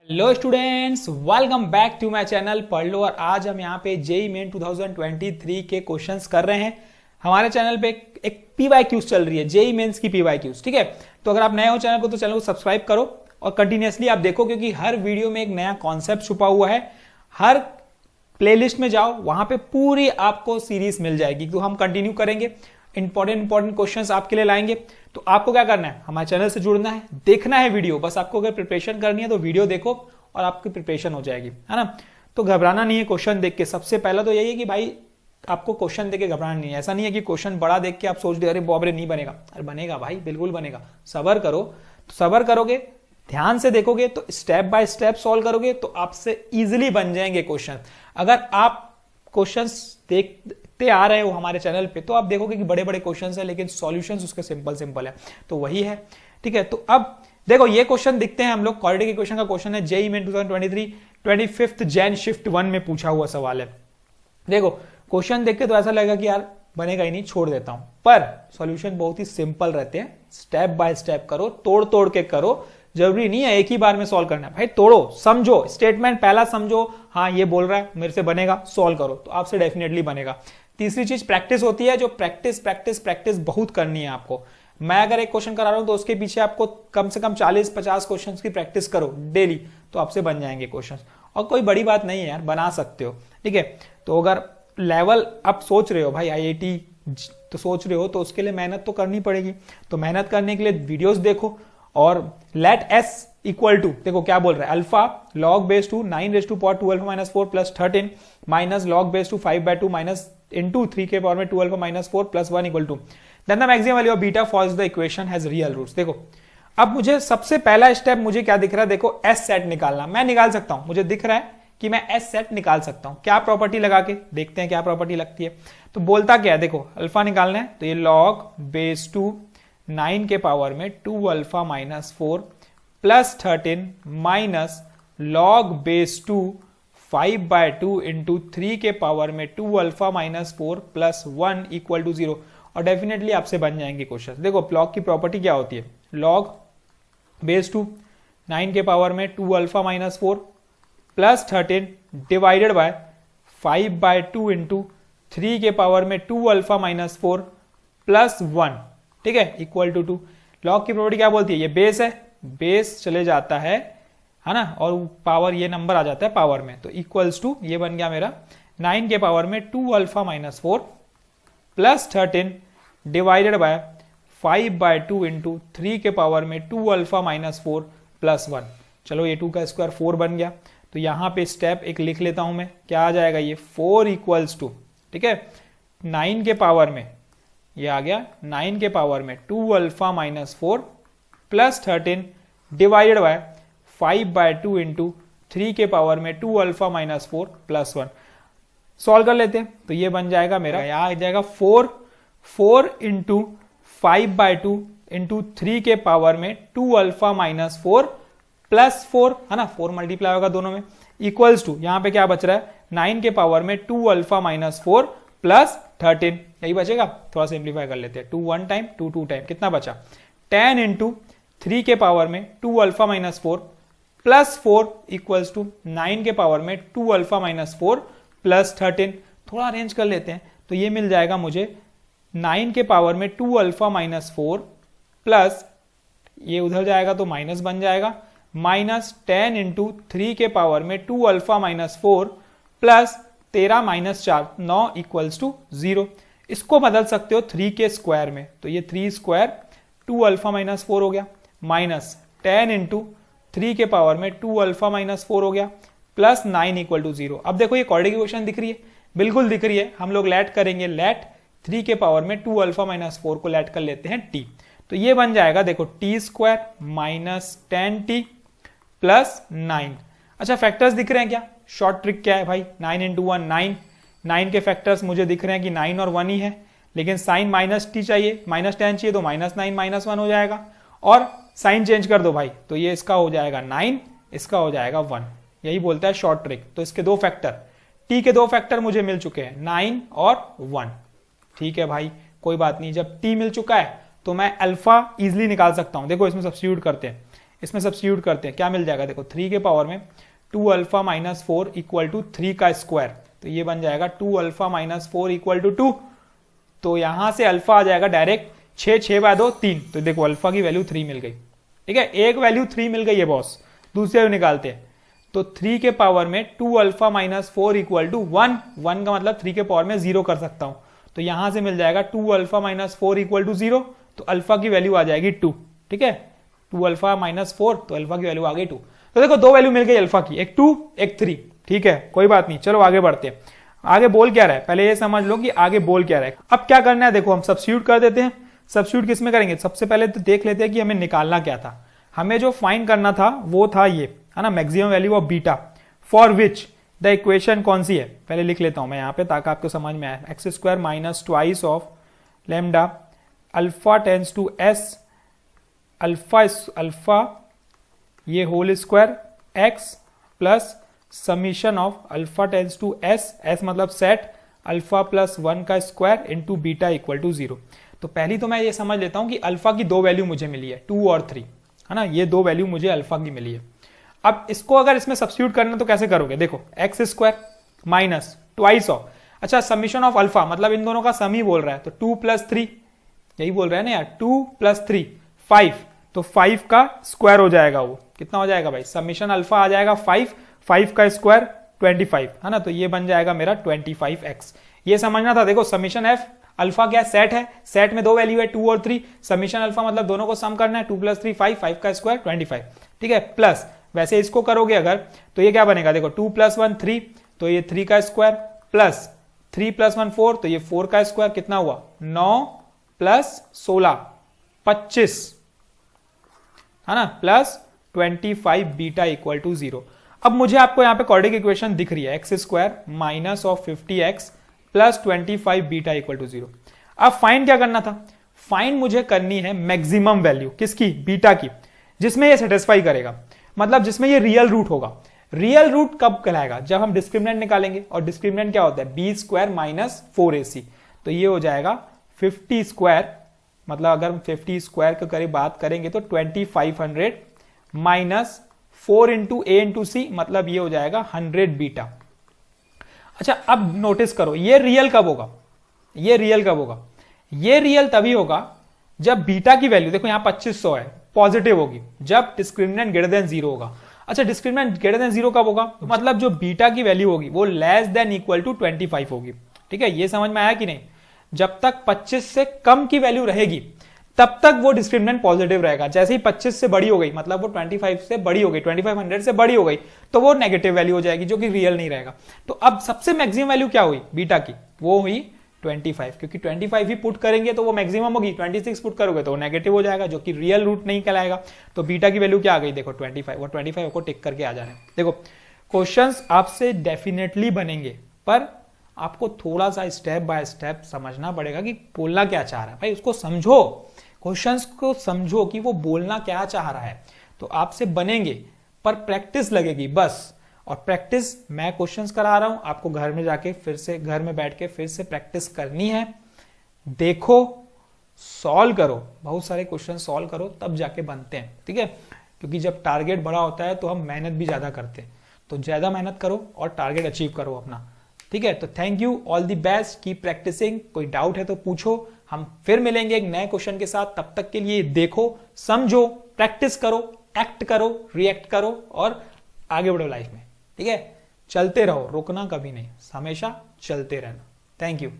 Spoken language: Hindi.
Hello students, welcome back to my channel पढ़ लो। और आज हम यहाँ पे जेई मेन 2023 के क्वेश्चंस कर रहे हैं। हमारे चैनल पे एक पीवाईक्यूज चल रही है, जेई मेंस की पीवाईक्यूज। ठीक है, तो अगर आप नए हो चैनल को तो चैनल को सब्सक्राइब करो और कंटिन्यूअसली आप देखो, क्योंकि हर वीडियो में एक नया कॉन्सेप्ट छुपा हुआ है। हर प्लेलिस्ट में जाओ, वहां पे पूरी आपको सीरीज मिल जाएगी। तो हम कंटिन्यू करेंगे, इंपॉर्टेंट क्वेश्चंस आपके लिए लाएंगे। तो आपको क्या करना है, हमारे चैनल से जुड़ना है, देखना है वीडियो। बस आपको अगर प्रिपरेशन करनी है तो वीडियो देखो और आपकी प्रिपरेशन हो जाएगी, है ना। तो घबराना नहीं है क्वेश्चन देख के। सबसे पहला तो यही है कि भाई आपको क्वेश्चन देख के घबराना नहीं है। ऐसा नहीं है कि क्वेश्चन बड़ा देख के आप सोच रहे अरे बाबरे नहीं बनेगा। अरे बनेगा भाई, बिल्कुल बनेगा। सबर करो, तो सबर करोगे, ध्यान से देखोगे, तो स्टेप बाय स्टेप सॉल्व करोगे तो आपसे इजीली बन जाएंगे क्वेश्चन। अगर आप क्वेश्चंस देखते आ रहे हो हमारे चैनल पे तो आप देखोगे कि बड़े बड़े क्वेश्चंस है, लेकिन सॉल्यूशंस उसके सिंपल सिंपल है। तो वही है, ठीक है। तो अब देखो ये क्वेश्चन दिखते हैं हम लोग। क्वाड्रेटिक इक्वेशन का क्वेश्चन है, JEE main 2023 25th Jain shift 1 में पूछा हुआ सवाल है। देखो क्वेश्चन देख के तो ऐसा लगेगा कि यार बनेगा ही नहीं, छोड़ देता हूं। पर सॉल्यूशन बहुत ही सिंपल रहते हैं। स्टेप बाय स्टेप करो, तोड़ तोड़ के करो। जरूरी नहीं है एक ही बार में सॉल्व करना है भाई। तोड़ो, समझो, स्टेटमेंट पहला समझो, हाँ ये बोल रहा है मेरे से बनेगा, सॉल्व करो तो आपसे डेफिनेटली बनेगा। तीसरी चीज प्रैक्टिस होती है, जो प्रैक्टिस प्रैक्टिस प्रैक्टिस बहुत करनी है आपको। मैं अगर एक क्वेश्चन करा रहा हूं तो उसके पीछे आपको कम से कम 40-50 क्वेश्चंस की प्रैक्टिस करो डेली, तो आपसे बन जाएंगे क्वेश्चंस। और कोई बड़ी बात नहीं है यार, बना सकते हो, ठीक है। तो अगर लेवल आप सोच रहे हो भाई आईआईटी तो सोच रहे हो, तो उसके लिए मेहनत तो करनी पड़ेगी। तो मेहनत करने के लिए वीडियोस देखो और लेट एस इक्वल टू, देखो क्या बोल रहा है, alpha log base two 9 raise to power 2 alpha minus 4 plus 13 minus log base two 5/2 minus into 3 के पावर में 2 alpha minus 4 plus 1 equal to then the maximum value of beta for the equation has real roots. देखो अब मुझे सबसे पहला स्टेप मुझे क्या दिख रहा है, देखो एस सेट निकालना। मैं निकाल सकता हूं, मुझे दिख रहा है कि मैं एस सेट निकाल सकता हूं। क्या प्रॉपर्टी लगा के देखते हैं क्या प्रॉपर्टी लगती है। तो बोलता क्या है, देखो अल्फा निकालना है तो ये लॉग बेस टू 9 के पावर में 2 alpha minus 4 plus 13 minus log base two 5/2 into 3 के पावर में 2 alpha minus 4 plus 1 equal to 0। और डेफिनेटली आपसे बन जाएंगे क्वेश्चन। देखो लॉग की प्रॉपर्टी क्या होती है, लॉग बेस टू 9 के पावर में 2 alpha minus 4 plus 13 divided by 5/2 into 3 के पावर में 2 अल्फा माइनस 4 प्लस 1, ठीक है, इक्वल टू 2। लॉग की प्रॉपर्टी क्या बोलती है, ये बेस है, बेस चले जाता है ना, और पावर ये नंबर आ जाता है पावर में, तो इक्वल्स टू ये बन गया मेरा 9 के पावर में 2 alpha minus 4 plus 13 divided by 5/2 into 3 के पावर में 2 अल्फा माइनस 4 प्लस 1। चलो ये 2 का स्क्वायर 4 बन गया। तो यहां पे स्टेप एक लिख लेता हूं मैं, क्या आ जाएगा ये 4 इक्वल्स टू, ठीक है, 9 के पावर में ये आ गया 9 के पावर में 2 alpha minus 4 plus 13 divided by 5/2 into 3 के पावर में 2 अल्फा माइनस 4 प्लस 1। सॉल्व कर लेते हैं तो ये बन जाएगा मेरा, यहां आ जाएगा 4 इंटू 5/2 इंटू 3 के पावर में 2 अल्फा माइनस 4 प्लस 4, है ना, 4 मल्टीप्लाई होगा दोनों में, इक्वल्स टू यहां पे क्या बच रहा है 9 के पावर में 2 अल्फा माइनस 4 प्लस 13, यही बचेगा। थोड़ा सिंप्लीफाई कर लेते हैं, 2 1 टाइम 2 2 टाइम, कितना बचा 10 इंटू 3 के पावर में 2 alpha minus 4 plus 4 equals to 9 के पावर में 2 अल्फा माइनस 4 प्लस 13। थोड़ा अरेंज कर लेते हैं तो ये मिल जाएगा मुझे 9 के पावर में 2 अल्फा माइनस 4 प्लस, ये उधर जाएगा तो माइनस बन जाएगा, माइनस 10 इंटू 3 के पावर में 2 alpha minus 4 plus 13 minus 4 9 equals to 0। इसको बदल सकते हो 3 के स्क्वायर में, तो ये 3 स्क्वायर 2 अल्फा माइनस 4 हो गया, माइनस 10 इंटू 3 के पावर में 2 अल्फा माइनस 4 हो गया, प्लस 9 इक्वल टू 0। अब देखो ये क्वाड्रेटिक इक्वेशन दिख रही है, बिल्कुल दिख रही है। हम लोग लेट करेंगे, लेट 3 के पावर में 2 अल्फा माइनस 4 को लेट कर लेते हैं t। तो ये बन जाएगा देखो T square minus 10t plus 9। अच्छा फैक्टर्स दिख रहे हैं क्या, शॉर्ट ट्रिक क्या है भाई, 9 इंटू 1 9, 9 के फैक्टर्स मुझे दिख रहे हैं कि 9 और 1 ही है, लेकिन साइन माइनस टी चाहिए, माइनस 10 चाहिए तो माइनस 9 माइनस 1 हो जाएगा, और साइन चेंज कर दो भाई तो ये इसका हो जाएगा 9, इसका हो जाएगा 1। यही बोलता है शॉर्ट ट्रिक। तो इसके दो फैक्टर, टी के दो फैक्टर मुझे मिल चुके हैं 9 और 1, ठीक है भाई, कोई बात नहीं। जब टी मिल चुका है तो मैं अल्फा इजिली निकाल सकता हूं। देखो इसमें सब्स्टिट्यूट करते हैं, इसमें सब्स्टिट्यूट करते हैं, क्या मिल जाएगा देखो 3 के पावर में 2 अल्फा माइनस 4 इक्वल टू 3 का स्क्वायर, तो ये बन जाएगा 2 अल्फा माइनस 4 इक्वल टू 2। तो यहां से अल्फा आ जाएगा डायरेक्ट 6 बाय 2 3, तो देखो अल्फा की वैल्यू 3 मिल गई। ठीक है, एक वैल्यू 3 मिल गई है बॉस, दूसरी वैल्यू निकालते हैं। तो 3 के पावर में 2 अल्फा माइनस 4 इक्वल टू 1, 1 का मतलब 3 के पावर में 0 कर सकता हूं, तो यहां से मिल जाएगा 2 अल्फा माइनस 4 इक्वल टू 0, तो अल्फा की वैल्यू आ जाएगी 2। ठीक है, 2 अल्फा माइनस 4, तो अल्फा की वैल्यू आ गई 2। तो देखो दो वैल्यू मिल गई अल्फा की, एक 2 एक 3। ठीक है, कोई बात नहीं, चलो आगे बढ़ते हैं। आगे बोल क्या रहा है, पहले ये समझ लो कि आगे बोल क्या रहा है। अब क्या करना है, देखो हम सब्स्टिट्यूट कर देते हैं। सब्स्टिट्यूट किस में करेंगे, सबसे पहले तो देख लेते हैं कि हमें निकालना क्या था। हमें जो फाइंड करना था वो था ये, है ना, maximum value of beta for which the equation कौन सी है, पहले लिख लेता हूं मैं यहाँ पे ताकि आपको समझ में आए। X square minus twice of lambda alpha tends to s alpha ये whole square x plus summation of alpha tends to s, s मतलब सेट अल्फा प्लस 1 का square into beta equal to 0। तो पहली तो मैं ये समझ लेता हूं कि अल्फा की दो वैल्यू मुझे मिली है, 2 और 3, है ना, ये दो वैल्यू मुझे अल्फा की मिली है। अब इसको अगर इसमें सब्स्टिट्यूट करना तो कैसे करोगे, देखो x square minus twice of, अच्छा समीशन ऑफ अल्फा मतलब इन दोनों का सम ही बोल रहा है, तो 2 प्लस 3 यही बोल रहा है ना यार, 2 प्लस 3 5, तो 5 का स्क्वायर हो जाएगा, वो कितना हो जाएगा भाई, समीशन अल्फा आ जाएगा 5 का स्क्वायर 25, है ना, तो ये बन जाएगा मेरा 25x। ये समझना था, देखो समीशन एफ अल्फा क्या सेट है, सेट में दो वैल्यू है 2 और 3, समीशन अल्फा मतलब दोनों को सम करना है, 2 प्लस 3 5 का स्क्वायर 25। ठीक है, प्लस वैसे इसको करोगे अगर तो ये क्या बनेगा, देखो 2 प्लस 1 3, तो ये 3 का स्क्वायर प्लस 3 प्लस 1 4, तो ये 4 का स्क्वायर कितना हुआ 9 प्लस 16 25, है ना, प्लस 25 बीटा इक्वल टू 0। अब मुझे आपको यहां पे क्वाड्रेटिक इक्वेशन दिख रही है, x square minus of 50x plus 25 beta equal to 0। अब फाइंड क्या करना था, फाइंड मुझे करनी है मैक्सिमम वैल्यू किसकी, बीटा की, जिसमें ये सेटिस्फाई करेगा, मतलब जिसमें ये रियल रूट होगा। रियल रूट कब कहलाएगा, जब हम डिस्क्रिमिनेंट निकालेंगे, और डिस्क्रिमिनेंट क्या होता है, बी स्क्वायर माइनस 4ac, तो ये हो जाएगा 50 स्क्वायर, मतलब अगर हम 50 स्क्वायर के करीब बात करेंगे तो 2500 माइनस 4 इंटू ए इंटू सी, मतलब ये हो जाएगा 100 बीटा। अच्छा अब नोटिस करो, ये रियल कब होगा, ये रियल कब होगा, ये रियल तभी होगा जब बीटा की वैल्यू, देखो यहां 2500 है, पॉजिटिव होगी, जब डिस्क्रिमिनेंट ग्रेटर देन 0 होगा। अच्छा डिस्क्रिमिनेंट ग्रेटर देन 0 कब होगा, मतलब जो बीटा की वैल्यू होगी वो लेस देन इक्वल टू 25 होगी। ठीक है, ये समझ में आया कि नहीं, जब तक 25 से कम की वैल्यू रहेगी तब तक वो डिस्क्रिमिनेंट पॉजिटिव रहेगा, जैसे ही 25 से बड़ी हो गई, मतलब वो 25 से बड़ी हो गई, 2500 से बड़ी हो गई, तो वो नेगेटिव वैल्यू हो जाएगी जो कि रियल नहीं रहेगा। तो अब सबसे मैक्सिमम वैल्यू क्या हुई बीटा की, वो हुई 25, क्योंकि 25 ही पुट करेंगे तो वो मैक्सिमम होगी, 26 पुट करोगे तो वो नेगेटिव हो जाएगा, जो कि रियल रूट नहीं कहलाएगा। तो बीटा की वैल्यू क्या आ गई, देखो 25, वो 25 को टिक करके आ जाना है। देखो क्वेश्चंस आपसे डेफिनेटली बनेंगे, पर आपको थोड़ा सा स्टेप बाय स्टेप समझना पड़ेगा कि बोलना क्या चाह रहा है, भाई उसको समझो, क्वेश्चंस को समझो कि वो बोलना क्या चाह रहा है। तो आपसे बनेंगे, पर प्रैक्टिस लगेगी बस, और प्रैक्टिस मैं क्वेश्चंस करा रहा हूं, आपको घर में जाके फिर से, घर में बैठ के फिर से प्रैक्टिस करनी है। देखो, सॉल्व करो, बहुत सारे क्वेश्चन सॉल्व करो, तब जाके बनते हैं। ठीक है, क्योंकि जब टारगेट बड़ा होता है तो हम मेहनत भी ज्यादा करते हैं, तो ज्यादा मेहनत करो और टारगेट अचीव करो अपना। ठीक है, तो thank you, all the best, keep practising. कोई डाउट है तो पूछो, हम फिर मिलेंगे एक नए क्वेश्चन के साथ। तब तक के लिए देखो, समझो, प्रैक्टिस करो, एक्ट करो, रिएक्ट करो और आगे बढ़ो लाइफ में। ठीक है, चलते रहो, रुकना कभी नहीं, हमेशा चलते रहना। Thank you.